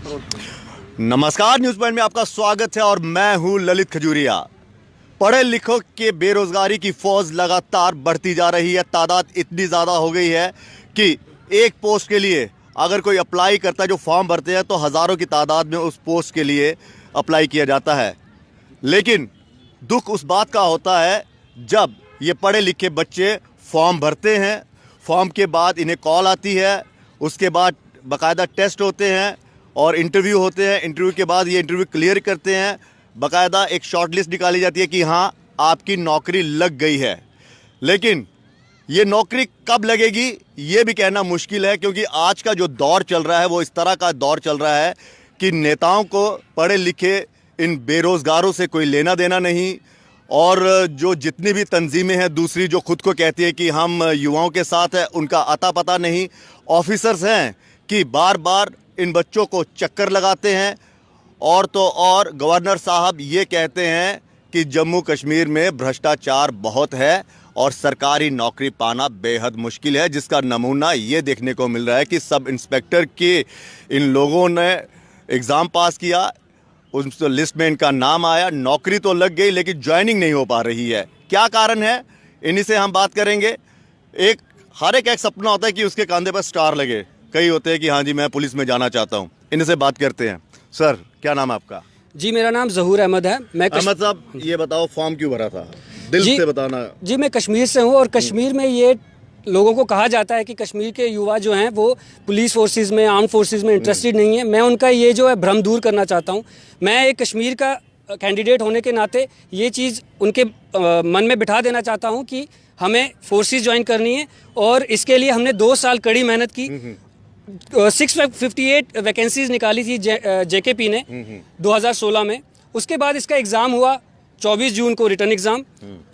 नमस्कार, news point में आपका स्वागत है और मैं हूं ललित खजूरिया। पढ़े लिखों के बेरोजगारी की फौज लगातार बढ़ती जा रही है। तादाद इतनी ज़्यादा हो गई है कि एक पोस्ट के लिए अगर कोई अप्लाई करता है, जो फॉर्म भरते हैं, तो हज़ारों की तादाद में उस पोस्ट के लिए अप्लाई किया जाता है। लेकिन दुख उस बात का होता है जब ये पढ़े लिखे बच्चे फॉर्म भरते हैं, फॉर्म के बाद इन्हें कॉल आती है, उसके बाद बाकायदा टेस्ट होते हैं और इंटरव्यू होते हैं। इंटरव्यू के बाद ये इंटरव्यू क्लियर करते हैं, बाकायदा एक शॉर्ट लिस्ट निकाली जाती है कि हाँ, आपकी नौकरी लग गई है। लेकिन ये नौकरी कब लगेगी ये भी कहना मुश्किल है, क्योंकि आज का जो दौर चल रहा है वो इस तरह का दौर चल रहा है कि नेताओं को पढ़े लिखे इन बेरोज़गारों से कोई लेना देना नहीं। और जो जितनी भी तंजीमें हैं दूसरी, जो खुद को कहती है कि हम युवाओं के साथ हैं, उनका अता पता नहीं। ऑफिसर्स हैं कि बार बार इन बच्चों को चक्कर लगाते हैं। और तो और गवर्नर साहब ये कहते हैं कि जम्मू कश्मीर में भ्रष्टाचार बहुत है और सरकारी नौकरी पाना बेहद मुश्किल है, जिसका नमूना ये देखने को मिल रहा है कि सब इंस्पेक्टर के इन लोगों ने एग्ज़ाम पास किया, उस लिस्ट में इनका नाम आया, नौकरी तो लग गई लेकिन ज्वाइनिंग नहीं हो पा रही है। क्या कारण है, इन्हीं से हम बात करेंगे। हर एक सपना होता है कि उसके कंधे पर स्टार लगे। कई होते हैं कि हाँ जी, मैं पुलिस में जाना चाहता हूँ। इन्हीं से बात करते हैं। सर, क्या नाम है आपका? जी, मेरा नाम ज़हूर अहमद है। मैं अहमद साहब, ये बताओ फॉर्म क्यों भरा था? दिल से बताना। जी, मैं कश्मीर से हूँ और कश्मीर में ये लोगों को कहा जाता है कि कश्मीर के युवा जो हैं वो पुलिस फोर्सेस में, आर्म फोर्सेस में इंटरेस्टेड नहीं है। मैं उनका ये जो है भ्रम दूर करना चाहता हूँ। मैं एक कश्मीर का कैंडिडेट होने के नाते ये चीज़ उनके मन में बिठा देना चाहता हूँ कि हमें फोर्सेस ज्वाइन करनी है। और इसके लिए हमने 2 साल कड़ी मेहनत की। 658 वैकेंसीज निकाली थी जेकेपी ने 2016 में। उसके बाद इसका एग्ज़ाम हुआ 24 जून को, रिटर्न एग्ज़ाम,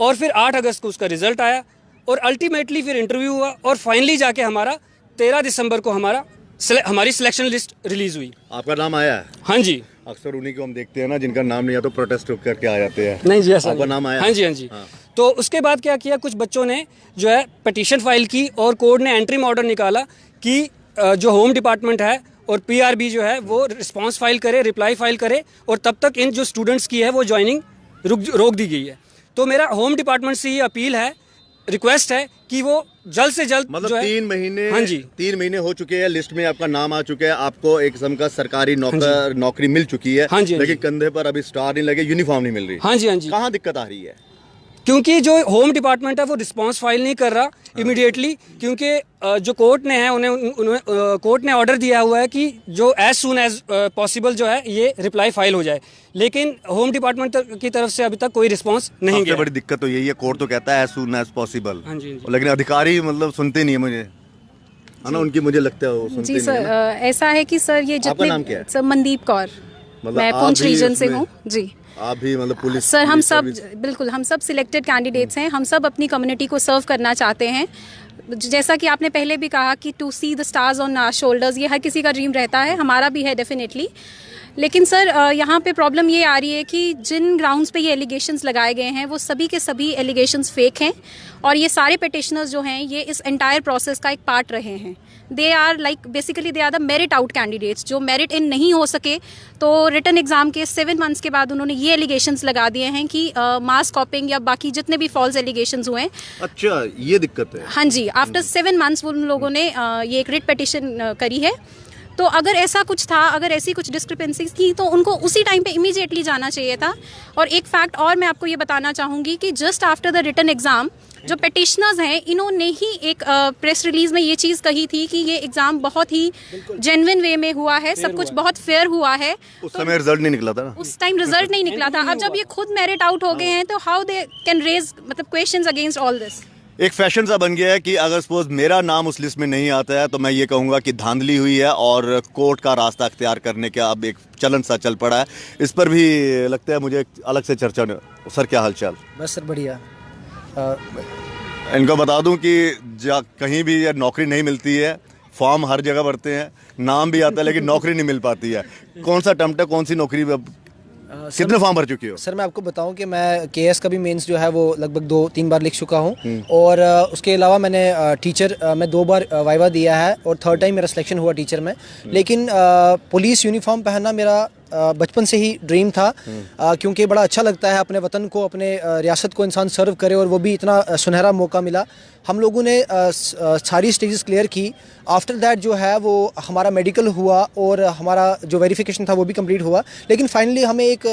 और फिर 8 अगस्त को उसका रिजल्ट आया और अल्टीमेटली फिर इंटरव्यू हुआ और फाइनली जाके हमारा 13 दिसंबर को हमारी सिलेक्शन लिस्ट रिलीज़ हुई। आपका नाम आया है? हाँ जी। अक्सर उन्हीं को हम देखते हैं ना, जिनका नाम नहीं आता तो प्रोटेस्ट करके आ जाते हैं। नहीं जी, ऐसा आपका नाम आया? हाँ जी, हाँ जी। तो उसके बाद क्या किया, कुछ बच्चों ने जो है पिटीशन फाइल की और कोर्ट ने एंट्री ऑर्डर निकाला कि जो होम डिपार्टमेंट है और पीआरबी जो है वो रिस्पांस फाइल करे, रिप्लाई फाइल करे, और तब तक इन जो स्टूडेंट्स की है वो ज्वाइनिंग रोक दी गई है। तो मेरा होम डिपार्टमेंट से ये अपील है, रिक्वेस्ट है कि वो जल्द से जल्द, मतलब जो है 3 महीने, हाँ जी, 3 महीने हो चुके हैं, लिस्ट में आपका नाम आ चुका है, आपको एक किस्म का सरकारी नौकरी मिल चुकी है। हाँ जी, लेकिन कंधे पर अभी स्टार नहीं लगे, यूनिफॉर्म नहीं मिल रही। हाँ जी, हाँ जी। कहाँ दिक्कत आ रही है? क्योंकि जो होम डिपार्टमेंट है वो रिस्पांस फाइल नहीं कर रहा इमीडिएटली, क्योंकि जो कोर्ट ने है उन्हें कोर्ट ने ऑर्डर दिया हुआ है कि जो एज सून एज पॉसिबल जो है ये रिप्लाई फाइल हो जाए। लेकिन होम डिपार्टमेंट की तरफ से अभी तक कोई रिस्पांस नहीं गया। बड़ी दिक्कत तो यही है, कोर्ट तो कहता है एज सून एज पॉसिबल, हाँ जी, लेकिन अधिकारी मतलब सुनते नहीं है, मुझे है ना, उनकी मुझे लगता है वो सुनते जी सर। ऐसा है कि सर ये आपका नाम क्या है? सर मनदीप कौर, मतलब मैं पुंछ रीजन से हूँ जी। आप भी मतलब पुलिस? सर हम सब बिल्कुल, हम सब सिलेक्टेड कैंडिडेट्स हैं। हम सब अपनी कम्युनिटी को सर्व करना चाहते हैं। जैसा कि आपने पहले भी कहा कि to see the stars on our shoulders, ये हर किसी का ड्रीम रहता है, हमारा भी है डेफिनेटली। लेकिन सर यहाँ पे प्रॉब्लम ये आ रही है कि जिन ग्राउंड्स पे ये एलिगेशंस लगाए गए हैं वो सभी के सभी एलिगेशंस फेक हैं, और ये सारे पिटिशनर्स जो हैं ये इस एंटायर प्रोसेस का एक पार्ट रहे हैं। They are like basically they are the merit out candidates, जो मेरिट इन नहीं हो सके तो रिटर्न एग्जाम के 7 मंथ्स के बाद उन्होंने ये एलिगेशंस लगा दिए हैं कि मास कॉपिंग या बाकी जितने भी फॉल्स एलिगेशंस हुए हैं। अच्छा, ये दिक्कत है? हाँ जी, आफ्टर 7 मंथ्स उन लोगों ने ये एक रिट पिटिशन करी है। तो अगर ऐसा कुछ था, अगर ऐसी कुछ डिस्क्रिपेंसीज थी तो उनको उसी टाइम पे इमीडिएटली जाना चाहिए था। और एक फैक्ट और मैं आपको ये बताना चाहूँगी कि just after the written exam जो पिटिशनर्स हैं इन्होंने ही एक प्रेस रिलीज में ये चीज़ कही थी कि ये एग्ज़ाम बहुत ही जेन्युइन वे में हुआ है, सब कुछ बहुत फेयर हुआ है। उस समय रिजल्ट नहीं निकला था ना? उस टाइम रिजल्ट नहीं निकला था। अब जब ये खुद मेरिट आउट हो गए हैं तो हाउ दे कैन रेज मतलब क्वेश्चंस अगेंस्ट ऑल दिस। एक फैशन सा बन गया है कि अगर सपोज मेरा नाम उस लिस्ट में नहीं आता है तो मैं ये कहूँगा कि धांधली हुई है और कोर्ट का रास्ता अख्तियार करने का अब एक चलन सा चल पड़ा है। इस पर भी लगता है मुझे अलग से चर्चा। सर, क्या हालचाल? बस सर बढ़िया। इनको बता दूं कि कहीं भी नौकरी नहीं मिलती है, फॉर्म हर जगह भरते हैं, नाम भी आता है लेकिन नौकरी नहीं मिल पाती है। कौन सा अटेम्प्ट है, कौन सी नौकरी कितने फॉर्म भर चुके हो? सर मैं आपको बताऊं कि मैं केएस का भी मेंस जो है वो लगभग 2-3 बार लिख चुका हूं और उसके अलावा मैंने टीचर मैं 2 बार वाइवा दिया है और 3rd टाइम मेरा सिलेक्शन हुआ टीचर में। लेकिन पुलिस यूनिफॉर्म पहनना मेरा बचपन से ही ड्रीम था, क्योंकि बड़ा अच्छा लगता है अपने वतन को, अपने रियासत को इंसान सर्व करे, और वो भी इतना सुनहरा मौका मिला। हम लोगों ने सारी स्टेजेस क्लियर की। आफ्टर दैट जो है वो हमारा मेडिकल हुआ और हमारा जो वेरिफिकेशन था वो भी कंप्लीट हुआ। लेकिन फाइनली हमें एक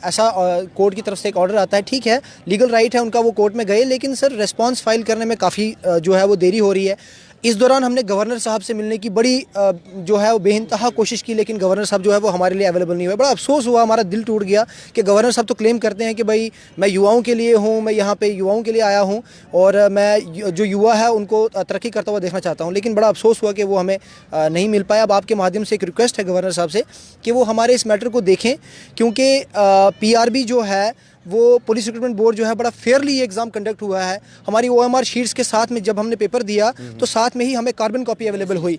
ऐसा कोर्ट की तरफ से एक ऑर्डर आता है, ठीक है लीगल राइट है उनका, वो कोर्ट में गए, लेकिन सर रिस्पांस फाइल करने में काफ़ी जो है वो देरी हो रही है। इस दौरान हमने गवर्नर साहब से मिलने की बड़ी जो है वो बेइंतहा कोशिश की, लेकिन गवर्नर साहब जो है वो हमारे लिए अवेलेबल नहीं हुए। बड़ा अफसोस हुआ, हमारा दिल टूट गया कि गवर्नर साहब तो क्लेम करते हैं कि भाई मैं युवाओं के लिए हूँ, मैं यहाँ पे युवाओं के लिए आया हूँ और मैं जो युवा है उनको तरक्की करता हुआ देखना चाहता हूँ। लेकिन बड़ा अफसोस हुआ कि वो हमें नहीं मिल पाया। अब आपके माध्यम से एक रिक्वेस्ट है गवर्नर साहब से कि वो हमारे इस मैटर को देखें, क्योंकि PRB जो है वो पुलिस रिक्रूटमेंट बोर्ड जो है बड़ा फेयरली ये एग्ज़ाम कंडक्ट हुआ है। हमारी OMR शीट्स के साथ में जब हमने पेपर दिया तो साथ में ही हमें कार्बन कॉपी अवेलेबल हुई।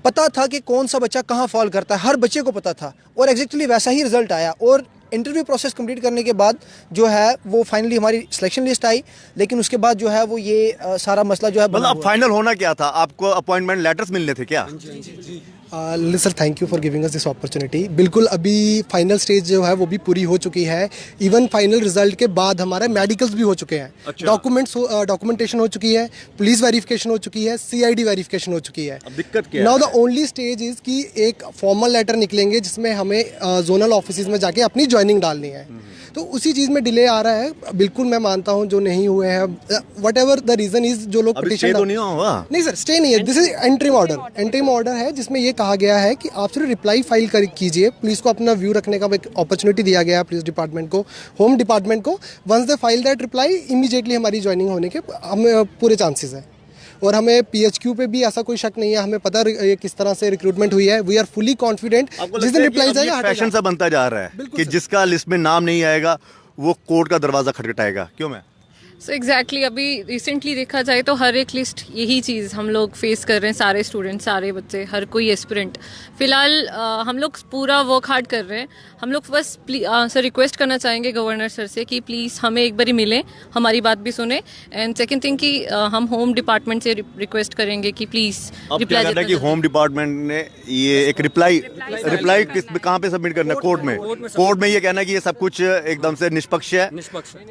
पता था कि कौन सा बच्चा कहाँ फॉल करता है, हर बच्चे को पता था और एग्जैक्टली वैसा ही रिजल्ट आया। और इंटरव्यू प्रोसेस कंप्लीट करने के बाद जो है वो फाइनली हमारी सिलेक्शन लिस्ट आई, लेकिन उसके बाद जो है वो ये सारा मसला जो है मतलब फाइनल होना क्या था? आपको अपॉइंटमेंट लेटर्स मिलने थे क्या? Sir thank you for giving us this opportunity. बिल्कुल अभी फाइनल स्टेज जो है वो भी पूरी हो चुकी है। इवन फाइनल रिजल्ट के बाद हमारे मेडिकल्स भी हो चुके हैं, डॉक्यूमेंटेशन हो चुकी है, पुलिस वेरिफिकेशन हो चुकी है, CID वेरिफिकेशन हो चुकी है। अब दिक्कत क्या है? Now the only stage is कि एक फॉर्मल लेटर निकलेंगे जिसमें हमें जोनल ऑफिस में जाके अपनी ज्वाइनिंग डालनी है, तो उसी चीज़ में डिले आ रहा है। बिल्कुल मैं मानता हूँ जो नहीं हुए हैं, what ever the reason is, जो लोग पिटीशन तो नहीं हुआ? नहीं सर स्टे नहीं है, दिस इज एंट्रीम ऑर्डर है जिसमें ये कहा गया है कि आप सिर्फ रिप्लाई फाइल कीजिए। पुलिस को अपना व्यू रखने का एक अपॉर्चुनिटी दिया गया है, पुलिस डिपार्टमेंट को, होम डिपार्टमेंट को। Once they file that reply, immediately हमारी ज्वाइनिंग होने के हमें पूरे चांसेस हैं। और हमें PHQ पे भी ऐसा कोई शक नहीं है, हमें पता ये किस तरह से रिक्रूटमेंट हुई है। We are fully confident. जिस दिन रिप्लाई जाएगा फैशन सा बनता जा रहा है कि जिसका लिस्ट में नाम नहीं आएगा वो कोर्ट का दरवाजा खटखटाएगा। क्यों? मैं सो एग्जैक्टली अभी रिसेंटली देखा जाए तो हर एक लिस्ट यही चीज़ हम लोग फेस कर रहे हैं, सारे स्टूडेंट, सारे बच्चे, हर कोई एस्पिरेंट। फ़िलहाल हम लोग पूरा वर्क हार्ड कर रहे हैं। हम लोग बस सर रिक्वेस्ट करना चाहेंगे गवर्नर सर से कि प्लीज़ हमें एक बारी मिलें, हमारी बात भी सुने। एंड सेकंड थिंग कि हम होम डिपार्टमेंट से रिक्वेस्ट करेंगे कि प्लीज़ रिप्लाई कि होम डिपार्टमेंट ने ये एक रिप्लाई कहाँ पे सबमिट करना है? कोर्ट में ये कहना है कि ये सब कुछ एकदम से निष्पक्ष है,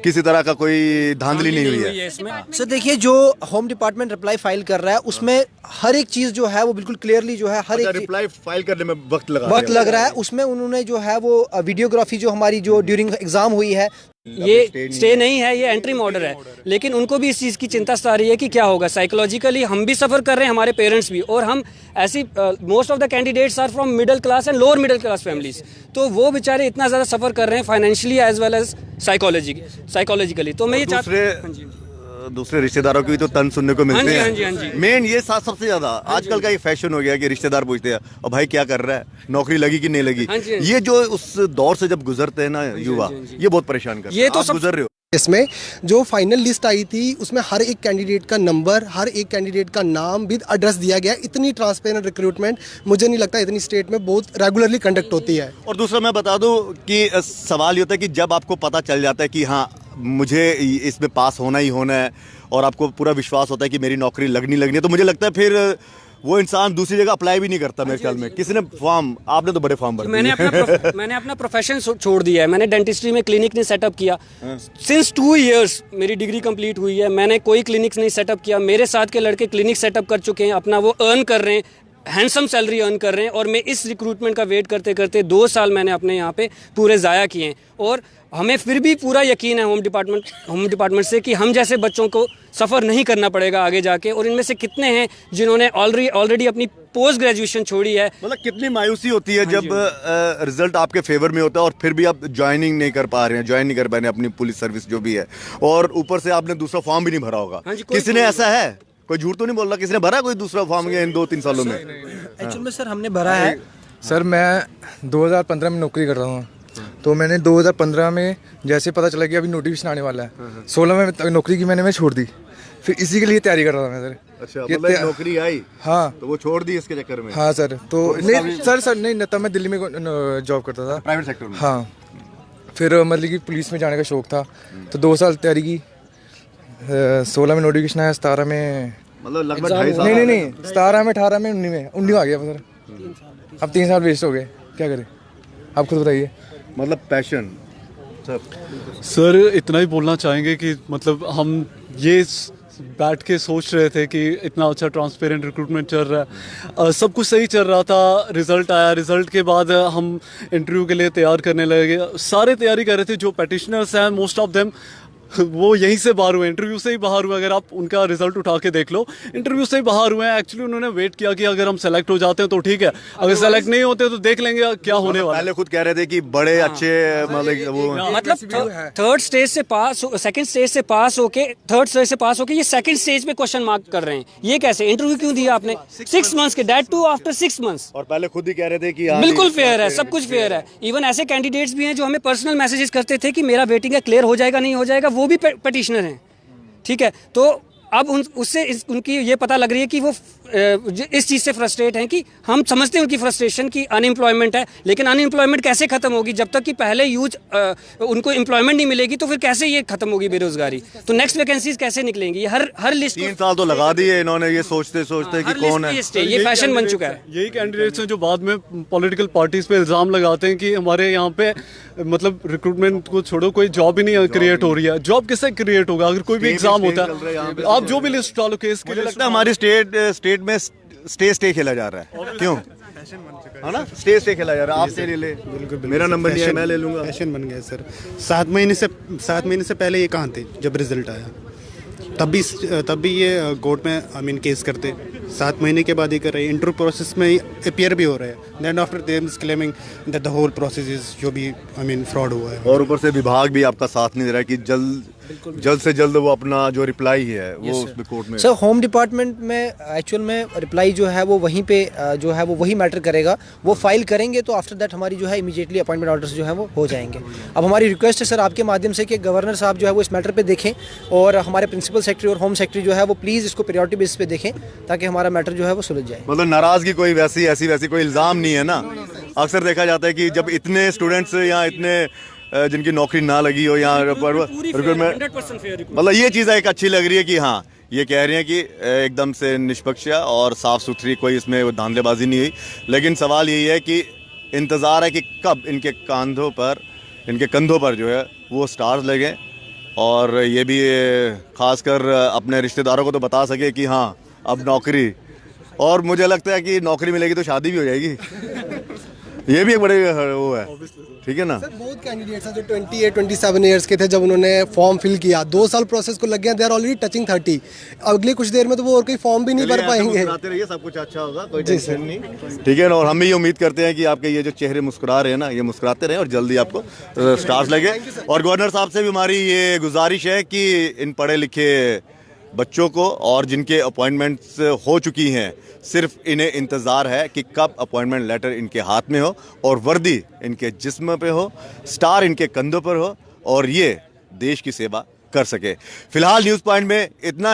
किसी तरह का कोई धांधली नहीं हुई है इसमें। सर देखिए, जो होम डिपार्टमेंट रिप्लाई फाइल कर रहा है उसमें हर एक चीज जो है वो बिल्कुल क्लियरली जो है, हर एक रिप्लाई फाइल करने में वक्त लग रहा है। उसमें उन्होंने जो है वो वीडियोग्राफी जो हमारी जो ड्यूरिंग एग्जाम हुई है, ये स्टे नहीं है, ये एंट्रीम ऑर्डर है। लेकिन उनको भी इस चीज़ की चिंता सता रही है कि क्या होगा। साइकोलॉजिकली हम भी सफ़र कर रहे हैं, हमारे पेरेंट्स भी, और हम ऐसी most of the candidates are from middle class and lower middle class families, तो वो बेचारे इतना ज़्यादा सफ़र कर रहे हैं financially as well as psychologically. तो मैं ये दूसरे रिश्तेदारों की भी तो तन सुनने को मिलते हैं। मेन ये सबसे ज्यादा आजकल का ये फैशन हो गया कि रिश्तेदार पूछते हैं और भाई क्या कर रहा है, नौकरी लगी कि नहीं लगी। ये जो उस दौर से जब गुजरते हैं ना युवा, ये बहुत परेशान करते हैं। ये तो सब गुजर रहे हो। इसमें जो फाइनल लिस्ट आई थी उसमें हर एक कैंडिडेट का नंबर, हर एक कैंडिडेट का नाम विद एड्रेस दिया गया। इतनी ट्रांसपेरेंट रिक्रूटमेंट मुझे नहीं लगता इतनी स्टेट में बहुत रेगुलरली कंडक्ट होती है। और दूसरा मैं बता दूं कि सवाल ये होता है कि जब आपको पता चल जाता है कि हाँ मुझे इसमें पास होना ही होना है और आपको पूरा विश्वास होता है कि मेरी नौकरी लगनी है, तो मुझे लगता है फिर वो इंसान दूसरी जगह अप्लाई भी नहीं करता मेरे ख्याल में। किसी ने फॉर्म, आपने तो बड़े फॉर्म भर दिए। मैंने अपना प्रोफेशन छोड़ दिया है। मैंने डेंटिस्ट्री में क्लिनिक नहीं सेटअप किया सिंस 2 इयर्स। मेरी डिग्री कंप्लीट हुई है, मैंने कोई क्लिनिक्स नहीं सेटअप किया। मेरे साथ के लड़के क्लिनिक सेटअप कर चुके हैं, अपना वो अर्न कर रहे हैं, हैंडसम सैलरी अर्न कर रहे हैं। और मैं इस रिक्रूटमेंट का वेट करते करते 2 साल मैंने अपने यहाँ पे पूरे ज़ाया किए हैं। और हमें फिर भी पूरा यकीन है होम डिपार्टमेंट से कि हम जैसे बच्चों को सफ़र नहीं करना पड़ेगा आगे जाके। और इनमें से कितने हैं जिन्होंने ऑलरेडी अपनी पोस्ट ग्रेजुएशन छोड़ी है। मतलब कितनी मायूसी होती है जब रिजल्ट आपके फेवर में होता है और फिर भी आप ज्वाइन नहीं कर पा रहे हैं अपनी पुलिस सर्विस जो भी है, और ऊपर से आपने दूसरा फॉर्म भी नहीं भरा होगा। किसी ने ऐसा है, कोई झूठ तो नहीं बोल रहा, किसी ने भरा कोई दूसरा फॉर्म इन 2-3 सालों में? एक्चुअल में सर हमने भरा है। सर मैं 2015 में नौकरी कर रहा हूँ, तो मैंने 2015 में जैसे पता चला कि अभी नोटिफिकेशन आने वाला है, 16 में नौकरी की मैं छोड़ दी। फिर इसी के लिए तैयारी कर रहा था मैं सर। अच्छा, मतलब नौकरी आई, हाँ, तो वो छोड़ दी इसके चक्कर में? हाँ सर। तो नहीं सर नहीं, तब मैं दिल्ली में जॉब करता था, प्राइवेट सेक्टर में। हाँ, फिर मतलब कि पुलिस में जाने का शौक़ था, तो 2 साल तैयारी की। 16 में नोटिफिकेशन आया, 17 में, मतलब लगभग 2.5 साल। नहीं 17 में, 18 में, 19 आ गया सर। अब 3 साल वेस्ट हो गए, क्या करें आप खुद बताइए। मतलब पैशन सर इतना ही बोलना चाहेंगे कि मतलब हम ये बैठ के सोच रहे थे कि इतना अच्छा ट्रांसपेरेंट रिक्रूटमेंट चल रहा है, सब कुछ सही चल रहा था। रिज़ल्ट आया, रिज़ल्ट के बाद हम इंटरव्यू के लिए तैयार करने लगे। सारे तैयारी कर रहे थे। जो पैटिशनर्स हैं मोस्ट ऑफ देम वो यहीं से बाहर हुए, इंटरव्यू से ही बाहर हुए। अगर आप उनका रिजल्ट उठा के देख लो, इंटरव्यू से ही बाहर हुए हैं। एक्चुअली उन्होंने वेट किया कि अगर हम सेलेक्ट हो जाते हैं तो ठीक है, अगर सेलेक्ट नहीं होते तो देख लेंगे क्या होने वाला है। पहले खुद कह रहे थे कि बड़े अच्छे मतलब वो मतलब थर्ड स्टेज से पास, सेकंड स्टेज से पास होके, थर्ड स्टेज से पास होके ये सेकंड स्टेज पे क्वेश्चन मार्क कर रहे हैं। ये कैसे? इंटरव्यू क्यों दिया आपने 6 मंथ्स के, डेट टू आफ्टर 6 मंथ्स। और पहले खुद ही कह रहे थे कि बिल्कुल फेयर है, सब कुछ फेयर है। इवन ऐसे कैंडिडेट्स भी हैं जो हमें पर्सनल मैसेजेस करते थे कि मेरा वेटिंग है, क्लियर हो जाएगा नहीं हो जाएगा, वो भी पटिशनर हैं। ठीक है, तो अब उससे उनकी ये पता लग रही है कि वो इस चीज़ से फ्रस्ट्रेट हैं कि हम समझते हैं उनकी फ्रस्ट्रेशन की अनएम्प्लॉयमेंट है, लेकिन अनएम्प्लॉयमेंट कैसे खत्म होगी जब तक कि पहले यूज उनको एम्प्लॉयमेंट नहीं मिलेगी, तो फिर कैसे ये खत्म होगी बेरोजगारी? तो नेक्स्ट वैकेंसीज कैसे निकलेंगी? ये हर लिस्ट 3 साल तो लगा दिए इन्होंने ये सोचते सोचते कि कौन है। ये फैशन बन चुका है। यही कैंडिडेट्स हैं जो बाद में पॉलिटिकल पार्टीज पे इल्ज़ाम लगाते हैं कि हमारे यहाँ पे मतलब रिक्रूटमेंट को छोड़ो, कोई जॉब ही नहीं क्रिएट हो रही है। जॉब किससे क्रिएट होगा अगर कोई भी एग्जाम होता है? आप जो भी लिस्ट डालो केस के, लगता है हमारी स्टेट में स्टे खेला जा रहा है। क्यों है ना, स्टे खेला जा रहा है। आप ले ले, मेरा नंबर नहीं है, मैं ले लूंगा। फैशन बन गया सर। 7 महीने से पहले ये कहाँ थे जब रिजल्ट आया? तब भी ये कोर्ट में केस करते। 7 महीने के बाद ये कर रहे हैं, इंटरव्यू प्रोसेस में अपीयर भी हो रहे हैं। Then after them is claiming that the whole process is जो भी फ्रॉड हुआ है। और ऊपर से विभाग भी आपका साथ नहीं दे रहा है कि जल्द से जल्द वो अपना जो रिप्लाई है वो उसमें कोर्ट में। सर होम डिपार्टमेंट में एक्चुअल में रिप्लाई जो है वो वहीं पे जो है वो वही मैटर करेगा। वो फाइल करेंगे तो आफ्टर दैट हमारी जो है इमीडिएटली अपॉइंटमेंट ऑर्डर्स जो है वो हो जाएंगे। अब हमारी रिक्वेस्ट है सर आपके माध्यम से कि गवर्नर साहब जो है वो इस मैटर पे देखें, और हमारे प्रिंसिपल सेक्रेटरी और होम सेक्रेटरी जो है वो प्लीज़ इसको प्रायोरिटी बेसिस पे देखें ताकि हमारा मैटर जो है वो सुलझ जाए। मतलब नाराजगी कोई वैसी कोई इल्ज़ाम नहीं है ना। अक्सर देखा जाता है कि जब इतने स्टूडेंट्स या इतने जिनकी नौकरी ना लगी हो या रिक्रूटमेंट, मतलब ये चीज़ एक अच्छी लग रही है कि हाँ ये कह रहे हैं कि एकदम से निष्पक्ष और साफ़ सुथरी, कोई इसमें धांधलेबाजी नहीं हुई। लेकिन सवाल यही है कि इंतज़ार है कि कब इनके कंधों पर जो है वो स्टार्स लगे, और ये भी खासकर अपने रिश्तेदारों को तो बता सके कि हाँ अब नौकरी, और मुझे लगता है कि नौकरी मिलेगी तो शादी भी हो जाएगी। ये भी एक बड़े वो है, ठीक है ना। सर बहुत कैंडिडेट्स हैं जो 28-27 ईयर्स के थे जब उन्होंने फॉर्म फिल किया। 2 साल प्रोसेस को लग गया, दे आर ऑलरेडी टचिंग 30। अगली कुछ देर में तो वो और कोई फॉर्म भी नहीं भर पाएंगे। रहिए, सब कुछ अच्छा होगा, कोई टेंशन नहीं, ठीक है ना। और हम भी ये उम्मीद करते हैं कि आपके ये जो चेहरे मुस्कुरा रहे हैं ना, ये मुस्कुराते रहे और जल्दी आपको स्टार्स लगे। और गवर्नर साहब से भी हमारी ये गुजारिश है कि इन पढ़े लिखे बच्चों को और जिनके अपॉइंटमेंट्स हो चुकी हैं, सिर्फ इन्हें इंतज़ार है कि कब अपॉइंटमेंट लेटर इनके हाथ में हो और वर्दी इनके जिस्म पे हो, स्टार इनके कंधों पर हो, और ये देश की सेवा कर सके। फिलहाल न्यूज़ पॉइंट में इतना।